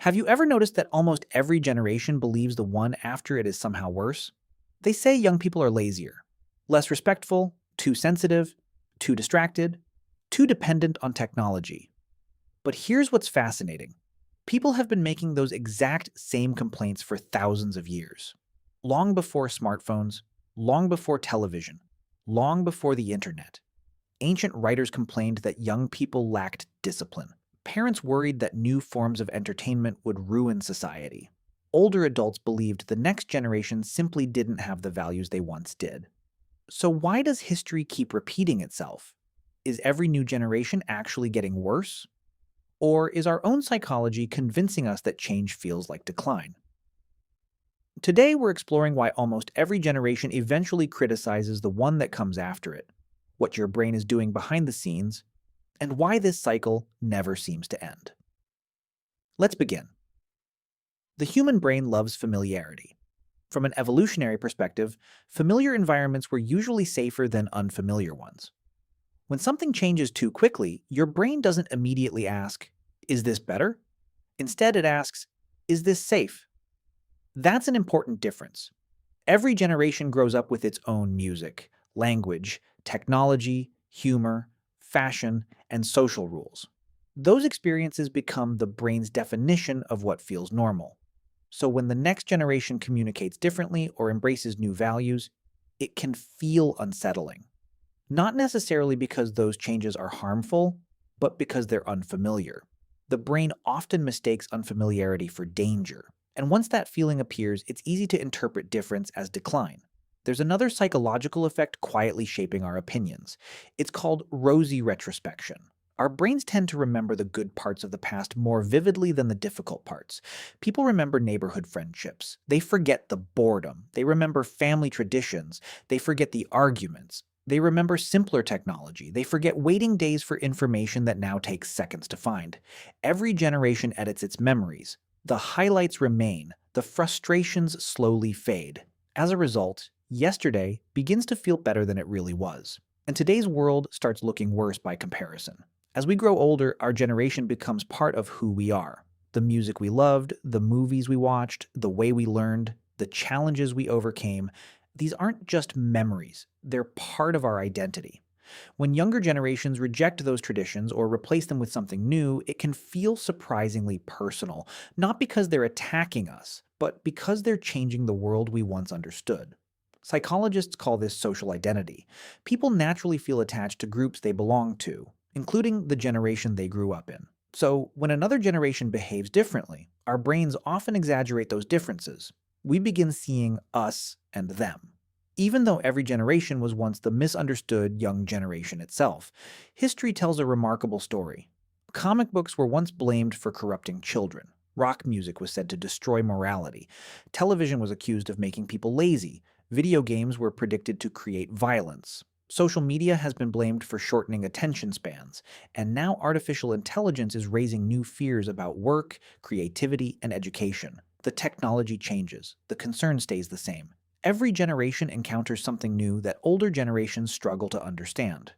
Have you ever noticed that almost every generation believes the one after it is somehow worse? They say young people are lazier, less respectful, too sensitive, too distracted, too dependent on technology. But here's what's fascinating. People have been making those exact same complaints for thousands of years. Long before smartphones, long before television, long before the internet. Ancient writers complained that young people lacked discipline. Parents worried that new forms of entertainment would ruin society. Older adults believed the next generation simply didn't have the values they once did. So why does history keep repeating itself? Is every new generation actually getting worse? Or is our own psychology convincing us that change feels like decline? Today, we're exploring why almost every generation eventually criticizes the one that comes after it, what your brain is doing behind the scenes, and why this cycle never seems to end. Let's begin. The human brain loves familiarity. From an evolutionary perspective, familiar environments were usually safer than unfamiliar ones. When something changes too quickly, your brain doesn't immediately ask, "Is this better?" Instead, it asks, "Is this safe?" That's an important difference. Every generation grows up with its own music, language, technology, humor, fashion, and social rules. Those experiences become the brain's definition of what feels normal. So when the next generation communicates differently or embraces new values, it can feel unsettling. Not necessarily because those changes are harmful, but because they're unfamiliar. The brain often mistakes unfamiliarity for danger, and once that feeling appears, it's easy to interpret difference as decline. There's another psychological effect quietly shaping our opinions. It's called rosy retrospection. Our brains tend to remember the good parts of the past more vividly than the difficult parts. People remember neighborhood friendships. They forget the boredom. They remember family traditions. They forget the arguments. They remember simpler technology. They forget waiting days for information that now takes seconds to find. Every generation edits its memories. The highlights remain. The frustrations slowly fade. As a result, yesterday begins to feel better than it really was. And today's world starts looking worse by comparison. As we grow older, our generation becomes part of who we are. The music we loved, the movies we watched, the way we learned, the challenges we overcame, these aren't just memories, they're part of our identity. When younger generations reject those traditions or replace them with something new, it can feel surprisingly personal, not because they're attacking us, but because they're changing the world we once understood. Psychologists call this social identity. People naturally feel attached to groups they belong to, including the generation they grew up in. So, when another generation behaves differently, our brains often exaggerate those differences. We begin seeing us and them. Even though every generation was once the misunderstood young generation itself, history tells a remarkable story. Comic books were once blamed for corrupting children. Rock music was said to destroy morality. Television was accused of making people lazy. Video games were predicted to create violence. Social media has been blamed for shortening attention spans. And now artificial intelligence is raising new fears about work, creativity, and education. The technology changes. The concern stays the same. Every generation encounters something new that older generations struggle to understand.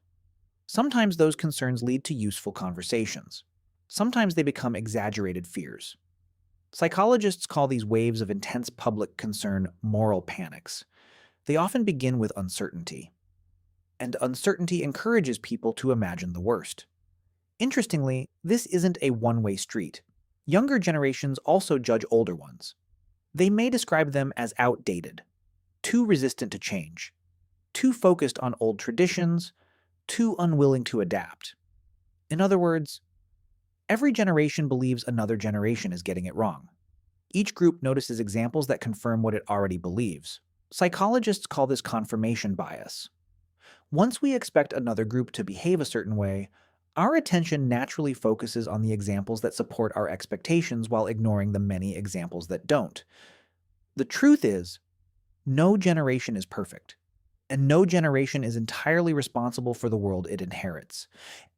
Sometimes those concerns lead to useful conversations. Sometimes they become exaggerated fears. Psychologists call these waves of intense public concern moral panics. They often begin with uncertainty. And uncertainty encourages people to imagine the worst. Interestingly, this isn't a one-way street. Younger generations also judge older ones. They may describe them as outdated, too resistant to change, too focused on old traditions, too unwilling to adapt. In other words, every generation believes another generation is getting it wrong. Each group notices examples that confirm what it already believes. Psychologists call this confirmation bias. Once we expect another group to behave a certain way, our attention naturally focuses on the examples that support our expectations while ignoring the many examples that don't. The truth is, no generation is perfect, and no generation is entirely responsible for the world it inherits.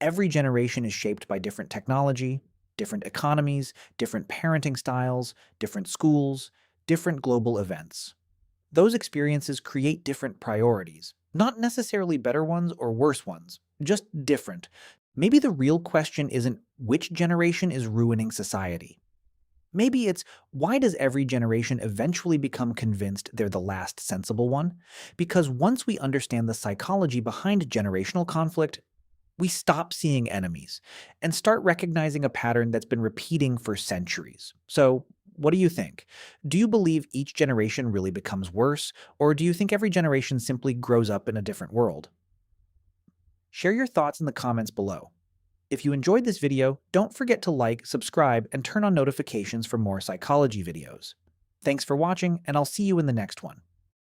Every generation is shaped by different technology, different economies, different parenting styles, different schools, different global events. Those experiences create different priorities, not necessarily better ones or worse ones, just different. Maybe the real question isn't which generation is ruining society. Maybe it's why does every generation eventually become convinced they're the last sensible one? Because once we understand the psychology behind generational conflict, we stop seeing enemies and start recognizing a pattern that's been repeating for centuries. So, what do you think? Do you believe each generation really becomes worse, or do you think every generation simply grows up in a different world? Share your thoughts in the comments below. If you enjoyed this video, don't forget to like, subscribe, and turn on notifications for more psychology videos. Thanks for watching, and I'll see you in the next one.